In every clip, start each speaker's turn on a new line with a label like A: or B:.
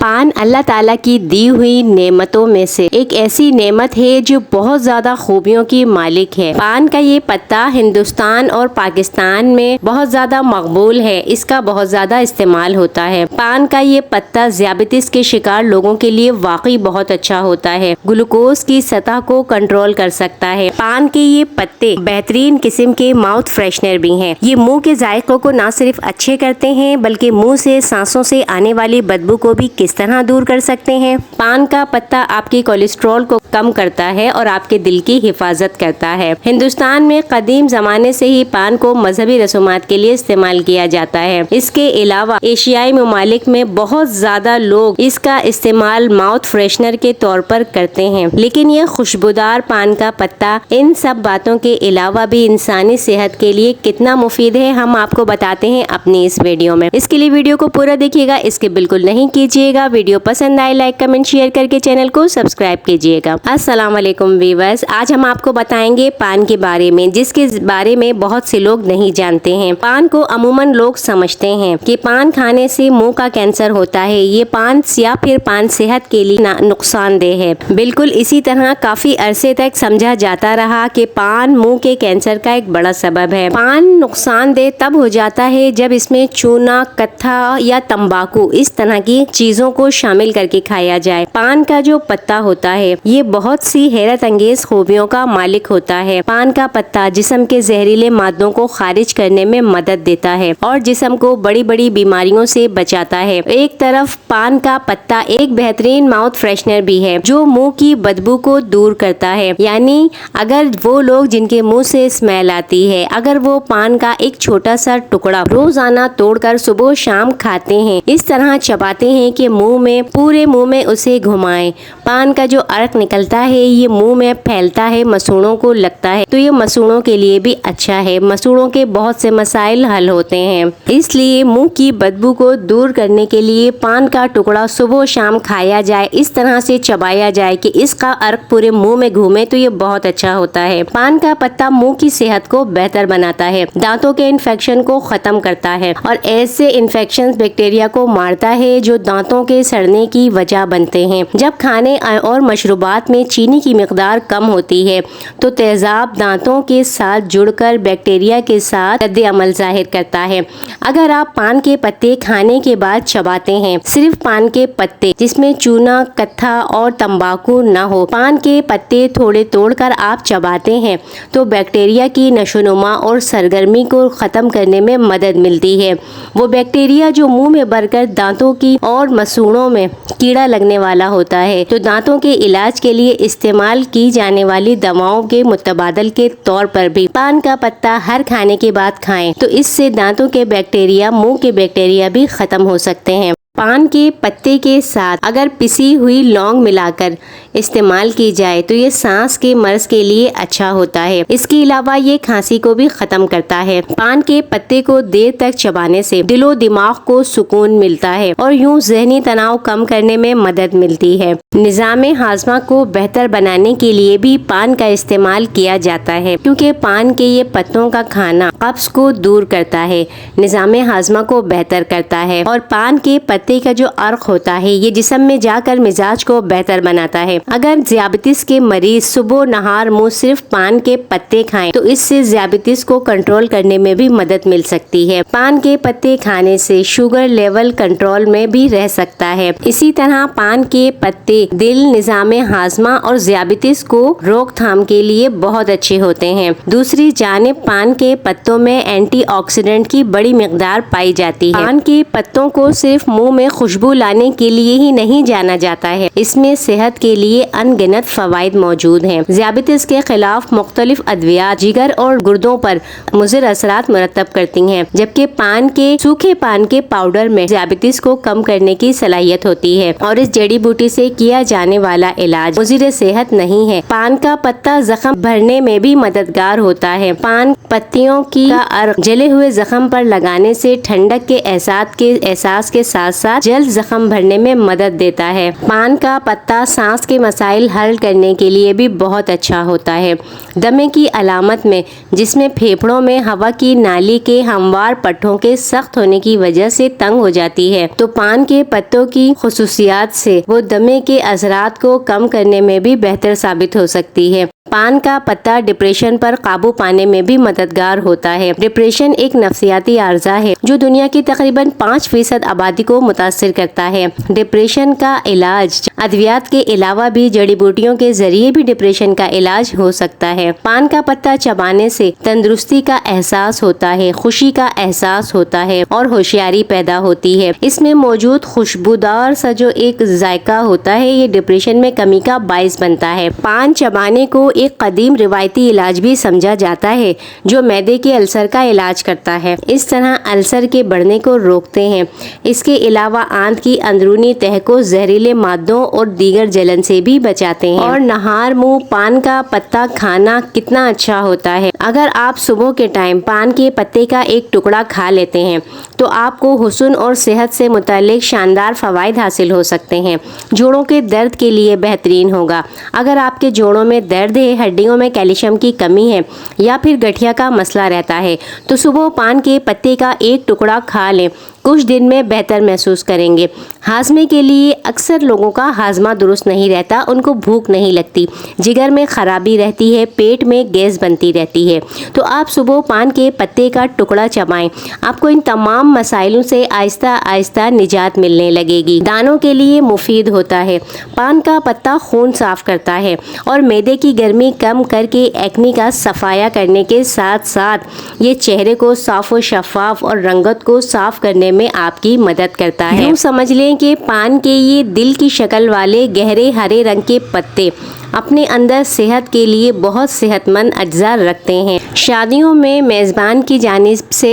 A: पान अल्लाह ताला की दी हुई नेमतों में से एक ऐसी नेमत है जो बहुत ज़्यादा खूबियों की मालिक है। पान का ये पत्ता हिंदुस्तान और पाकिस्तान में बहुत ज़्यादा मकबूल है, इसका बहुत ज़्यादा इस्तेमाल होता है। पान का ये पत्ता ज़ियाबितिस के शिकार लोगों के लिए वाकई बहुत अच्छा होता है, ग्लूकोज की सतह को कंट्रोल कर सकता है। पान के ये पत्ते बेहतरीन किस्म के माउथ फ्रेशनर भी हैं। ये मुंह के जायकों को न सिर्फ अच्छे करते हैं बल्कि मुंह से सांसों से आने वाली बदबू को भी किस तरह दूर कर सकते हैं। पान का पत्ता आपके कोलेस्ट्रॉल को कम करता है और आपके दिल की हिफाजत करता है। हिंदुस्तान में कदीम जमाने से ही पान को मजहबी रसूमात के लिए इस्तेमाल किया जाता है। इसके अलावा एशियाई ममालिक में बहुत ज्यादा लोग इसका इस्तेमाल माउथ फ्रेशनर के तौर पर करते हैं। लेकिन यह खुशबूदार पान का पत्ता इन सब बातों के अलावा भी इंसानी सेहत के लिए कितना मुफीद है, हम आपको बताते हैं अपनी इस वीडियो में। इसके लिए वीडियो को पूरा देखिएगा, इसके बिल्कुल नहीं कीजिएगा। वीडियो पसंद आए लाइक कमेंट शेयर करके चैनल को सब्सक्राइब कीजिएगा। अस्सलाम वालेकुम व्यूअर्स, आज हम आपको बताएंगे पान के बारे में, जिसके बारे में बहुत से लोग नहीं जानते हैं। पान को अमूमन लोग समझते हैं कि पान खाने से मुंह का कैंसर होता है, ये पान या फिर पान सेहत के लिए नुकसानदेह है। बिल्कुल इसी तरह काफी अरसे तक समझा जाता रहा कि पान मुंह के कैंसर का एक बड़ा सबब है। पान नुकसानदेह तब हो जाता है जब इसमें चूना, कत्था या तंबाकू इस तरह की चीजों को शामिल करके खाया जाए। पान का जो पत्ता होता है ये बहुत सी हैरत अंगेज खूबियों का मालिक होता है। पान का पत्ता जिस्म के जहरीले मादों को खारिज करने में मदद देता है और जिस्म को बड़ी बड़ी बीमारियों से बचाता है। एक तरफ पान का पत्ता एक बेहतरीन माउथ फ्रेशनर भी है जो मुंह की बदबू को दूर करता है। यानी अगर वो लोग जिनके मुंह से स्मेल आती है, अगर वो पान का एक छोटा सा टुकड़ा रोजाना तोड़कर सुबह शाम खाते हैं, इस तरह चबाते हैं कि पूरे मुंह में उसे घुमाएं, पान का जो अर्क निकलता है ये मुंह में फैलता है, मसूड़ों को लगता है, तो ये मसूड़ों के लिए भी अच्छा है। मसूड़ों के बहुत से मसाइल हल होते हैं, इसलिए मुंह की बदबू को दूर करने के लिए पान का टुकड़ा सुबह शाम खाया जाए, इस तरह से चबाया जाए कि इसका अर्क पूरे मुंह में घूमे, तो ये बहुत अच्छा होता है। पान का पत्ता मुंह की सेहत को बेहतर बनाता है, दांतों के इन्फेक्शन को खत्म करता है और ऐसे इन्फेक्शन बैक्टीरिया को मारता है जो दांतों के सड़ने की वजह बनते हैं। जब खाने और मशरूबात में चीनी की मिकदार कम होती है तो तेजाब दांतों के साथ जुड़कर बैक्टीरिया के साथ रद्द अमल जाहिर करता है। अगर आप पान के पत्ते खाने के बाद चबाते हैं, सिर्फ पान के पत्ते जिसमें चूना, कत्था और तंबाकू न हो, पान के पत्ते थोड़े तोड़कर आप चबाते हैं तो बैक्टीरिया की नशोनुमा और सरगर्मी को खत्म करने में मदद मिलती है। वो बैक्टीरिया जो मुंह में भरकर दांतों की और मसूड़ों में कीड़ा लगने वाला होता है, तो दांतों के इलाज के लिए इस्तेमाल की जाने वाली दवाओं के मुतबादल के तौर पर भी पान का पत्ता हर खाने के बाद खाएं, तो इससे दांतों के बैक्टीरिया, मुंह के बैक्टीरिया भी खत्म हो सकते हैं। पान के पत्ते के साथ अगर पिसी हुई लौंग मिलाकर इस्तेमाल की जाए तो ये सांस के मर्ज के लिए अच्छा होता है। इसके अलावा ये खांसी को भी खत्म करता है। पान के पत्ते को देर तक चबाने से दिलो दिमाग को सुकून मिलता है और यूं जहनी तनाव कम करने में मदद मिलती है। निज़ामे हाजमा को बेहतर बनाने के लिए भी पान का इस्तेमाल किया जाता है, क्योंकि पान के ये पत्तों का खाना कब्ज को दूर करता है, निज़ामे हाजमा को बेहतर करता है और पान के पत्ते का जो अर्क होता है ये जिस्म में जाकर मिजाज को बेहतर बनाता है। अगर ज़ियाबितिस के मरीज सुबह नहार मुंह सिर्फ पान के पत्ते खाएं तो इससे ज़ियाबितिस को कंट्रोल करने में भी मदद मिल सकती है। पान के पत्ते खाने से शुगर लेवल कंट्रोल में भी रह सकता है। इसी तरह पान के पत्ते दिल, निज़ामे हाजमा और ज़ियाबितिस को रोकथाम के लिए बहुत अच्छे होते हैं। दूसरी जानिब पान के पत्तों में एंटीऑक्सीडेंट की बड़ी मिकदार पाई जाती है। पान के पत्तों को सिर्फ मुंह में खुशबू लाने के लिए ही नहीं जाना जाता है, इसमें सेहत के लिए अनगिनत फवाइद मौजूद हैं। ज़ियाबितिस के खिलाफ मुख्तलिफ अद्वियात जिगर और गुर्दों पर मुज़िर असरात मुरतब करती हैं, जबकि सूखे पान के पाउडर में ज़ियाबितिस को कम करने की सलाहियत होती है और इस जड़ी बूटी से किया जाने वाला इलाज मुज़िर सेहत नहीं है। पान का पत्ता जख्म भरने में भी मददगार होता है। पान पत्तियों की अर्क जले हुए जख्म पर लगाने से ठंडक के एहसास के साथ साथ जल्द जख्म भरने में मदद देता है। पान का पत्ता सांस के मसाइल हल करने के लिए भी बहुत अच्छा होता है। दमे की अलामत में, जिसमें फेफड़ों में हवा की नाली के हमवार पट्टों के सख्त होने की वजह से तंग हो जाती है, तो पान के पत्तों की खुसूसियात से वो दमे के असरात को कम करने में भी बेहतर साबित हो सकती है। पान का पत्ता डिप्रेशन पर काबू पाने में भी मददगार होता है। डिप्रेशन एक नफ्सियाती आर्जा है जो दुनिया की तकरीबन 5% आबादी को मुतासिर करता है। डिप्रेशन का इलाज अद्वियात के अलावा भी जड़ी बूटियों के जरिए भी डिप्रेशन का इलाज हो सकता है। पान का पत्ता चबाने से तंदुरुस्ती का एहसास होता है, खुशी का एहसास होता है और होशियारी पैदा होती है। इसमें मौजूद खुशबूदार सा जो एक जायका होता है, ये डिप्रेशन में कमी का बाइस बनता है। पान चबाने को एक कदीम रिवायती इलाज भी समझा जाता है जो मैदे के अल्सर का इलाज करता है। इस तरह अल्सर के बढ़ने को रोकते हैं। इसके अलावा आंत की अंदरूनी तह को जहरीले मादों और दीगर जलन से भी बचाते हैं। और नहार मुंह पान का पत्ता खाना कितना अच्छा होता है। अगर आप सुबह के टाइम पान के पत्ते का एक टुकड़ा खा लेते हैं तो आपको हुस्न और सेहत से मुताल्लिक शानदार फवाइद हासिल हो सकते हैं। जोड़ों के दर्द के लिए बेहतरीन होगा। अगर आपके जोड़ों में दर्द है, हड्डियों में कैल्शियम की कमी है या फिर गठिया का मसला रहता है तो सुबह पान के पत्ते का एक टुकड़ा खा लें। कुछ दिन में बेहतर महसूस करेंगे। हाजमे के लिए अक्सर लोगों का हाजमा दुरुस्त नहीं रहता, उनको भूख नहीं लगती, जिगर में खराबी रहती है, पेट में गैस बनती रहती है, तो आप सुबह पान के पत्ते का टुकड़ा चबाएं। आपको इन तमाम मसाइलों से आहिस्ता आहिस्ता निजात मिलने लगेगी। दानों के लिए मुफीद होता है। पान का पत्ता खून साफ करता है और मैदे की गर्मी कम करके एक्ने का सफाया करने के साथ साथ ये चेहरे को साफ और शफाफ और रंगत को साफ करने में आपकी मदद करता है। यूं समझ लें कि पान के ये दिल की शक्ल वाले गहरे हरे रंग के पत्ते अपने अंदर सेहत के लिए बहुत सेहतमंद अज्जा रखते हैं। शादियों में मेज़बान की जानिब से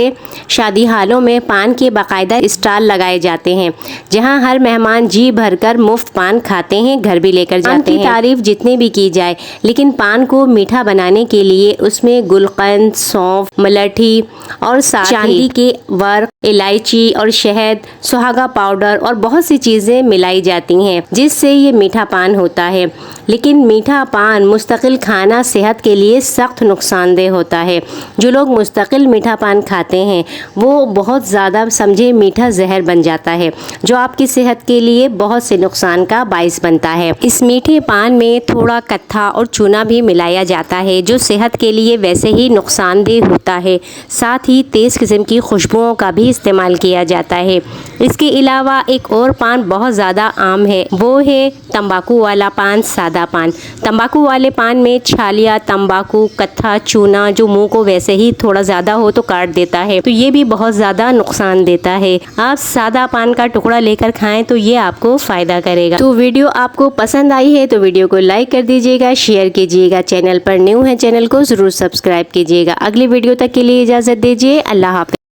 A: शादी हालों में पान के बाकायदा स्टॉल लगाए जाते हैं जहां हर मेहमान जी भरकर मुफ्त पान खाते हैं, घर भी लेकर जाते हैं। तारीफ जितनी भी की जाए, लेकिन पान को मीठा बनाने के लिए उसमें गुलकंद, सौंफ, मलठी और चांदी के वर्क, इलायची और शहद, सुहागा पाउडर और बहुत सी चीज़ें मिलाई जाती हैं जिससे ये मीठा पान होता है। लेकिन मीठा पान मुस्तकिल खाना सेहत के लिए सख्त नुकसानदेह होता है। जो लोग मुस्तकिल मीठा पान खाते हैं वो बहुत ज़्यादा समझे मीठा जहर बन जाता है जो आपकी सेहत के लिए बहुत से नुकसान का बाइस बनता है। इस मीठे पान में थोड़ा कत्था और चूना भी मिलाया जाता है जो सेहत के लिए वैसे ही नुकसानदेह होता है। साथ ही तेज़ किस्म की खुशबुओं का भी इस्तेमाल किया जाता है। इसके अलावा एक और पान बहुत ज़्यादा आम है, वो है तंबाकू वाला पान, सादा पान। तंबाकू वाले पान में छालिया, तंबाकू, कत्था, चूना जो मुंह को वैसे ही थोड़ा ज़्यादा हो तो काट देता है, तो ये भी बहुत ज़्यादा नुकसान देता है। आप सादा पान का टुकड़ा लेकर खाएं तो ये आपको फ़ायदा करेगा। तो वीडियो आपको पसंद आई है तो वीडियो को लाइक कर दीजिएगा, शेयर कीजिएगा। चैनल पर न्यू है, चैनल को ज़रूर सब्सक्राइब कीजिएगा। अगली वीडियो तक के लिए इजाज़त दीजिए। अल्लाह हाफ़िज़।